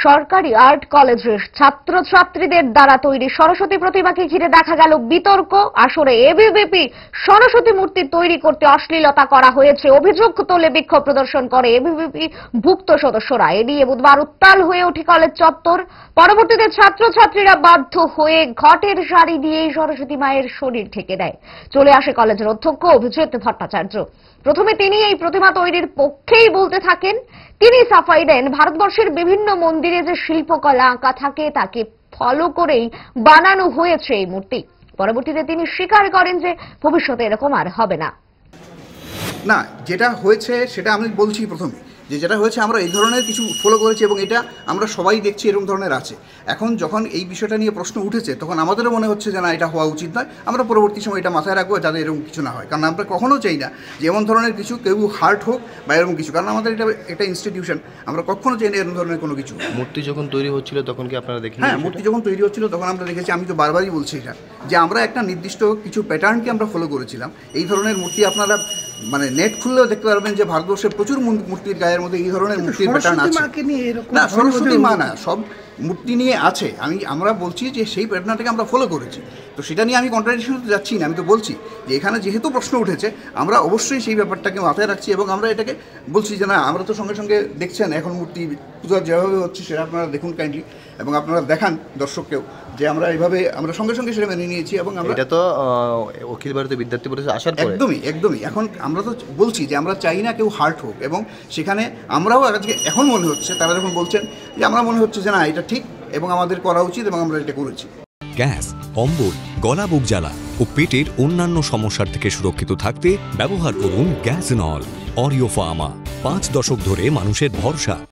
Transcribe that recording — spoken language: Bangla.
সরকারি আর্ট কলেজের ছাত্রছাত্রীদের দ্বারা তৈরি সরস্বতী প্রতিমাকে ঘিরে দেখা গেল বিতর্ক। আসলে এবিভিপি সরস্বতী মূর্তি তৈরি করতে অশ্লীলতা করা হয়েছে অভিযোগ তোলে বিক্ষোভ প্রদর্শন করে এবিভিপি ভুক্ত সদস্যরা। এ নিয়ে বুধবার উত্তাল হয়ে ওঠে কলেজ চত্বর। পরবর্তীতে ছাত্রছাত্রীরা বাধ্য হয়ে ঘটের শাড়ি দিয়ে সরস্বতী মায়ের শরীর ঢেকে দেয়। চলে আসে কলেজের অধ্যক্ষ অভিজিৎ ভট্টাচার্য। প্রথমে তিনি এই প্রতিমা তৈরির পক্ষেই বলতে থাকেন। তিনি সাফাই দেন, ভারতবর্ষের বিভিন্ন মন্দিরে যে শিল্পকলা আঁকা থাকে তাকে ফলো করেই বানানো হয়েছে এই মূর্তি। পরবর্তীতে তিনি স্বীকার করেন যে ভবিষ্যতে এরকম আর হবে না। না, যেটা হয়েছে সেটা আমি বলছি প্রথমে যেটা হয়েছে আমরা এই ধরনের কিছু ফলো করেছি এবং এটা আমরা সবাই দেখছি এরকম ধরনের আছে। এখন যখন এই বিষয়টা নিয়ে প্রশ্ন উঠেছে তখন আমাদেরও মনে হচ্ছে যে না, এটা হওয়া উচিত নয়। আমরা পরবর্তী সময় এটা মাথায় রাখবো যাতে এরকম কিছু না হয়, কারণ আমরা কখনো চাই না যে এমন ধরনের কিছু কেউ হার্ট হোক বা এরকম কিছু, কারণ আমাদের এটা একটা ইনস্টিটিউশন, আমরা কখনো চাই না এরকম ধরনের কোনো কিছু। মূর্তি যখন তৈরি হচ্ছিল তখন কি আপনারা দেখেন? হ্যাঁ, মূর্তি যখন তৈরি হচ্ছিল তখন আমরা দেখেছি। আমি তো বারবারই বলছি এটা যে আমরা একটা নির্দিষ্ট কিছু প্যাটার্নকে আমরা ফলো করেছিলাম। এই ধরনের মূর্তি আপনারা মানে নেট খুললেও দেখতে পারবেন যে ভারতবর্ষের প্রচুর মূর্তির গায়ের মধ্যে এই ধরনের মূর্তির প্যাটার্ন আছে। না, সরস্বতী মা না, সব মূর্তি নিয়ে আছে। আমরা বলছি যে সেই প্যাটার্নটাকে আমরা ফলো করেছি, তো সেটা নিয়ে আমি কন্ট্রাডিকশনে যাচ্ছি না। আমি তো বলছি যে এখানে যেহেতু প্রশ্ন উঠেছে আমরা অবশ্যই সেই ব্যাপারটাকে মাথায় রাখছি এবং আমরা এটাকে বলছি যে না, আমরা তো সঙ্গে সঙ্গে দেখছেন এখন মূর্তি পূজা যেভাবে হচ্ছে সেটা আপনারা দেখুন কাইন্ডলি, এবং আপনারা দেখান দর্শককেও যে আমরা এইভাবে আমরা সঙ্গে সঙ্গে সেটা মেনে নিয়েছি। এবং আমরা এটা তো অখিল ভারতীয় বিদ্যার্থী পরিষদ আসার পরে একদমই এখন আমরা তো বলছি যে আমরা চাই না কেউ হার্ট হোক, এবং সেখানে আমরাও আজকে এখন মনে হচ্ছে তারা যখন বলছেন যে আমরা মনে হচ্ছে যে না, এটা ঠিক এবং আমাদের করা উচিত এবং আমরা এটা করেছি। গ্যাস, অম্বল, গলা বুক জ্বালা ও পেটের অন্যান্য সমস্যার থেকে সুরক্ষিত থাকতে ব্যবহার করুন গ্যাসনল। অরিও ফার্মা, 5 দশক ধরে মানুষের ভরসা।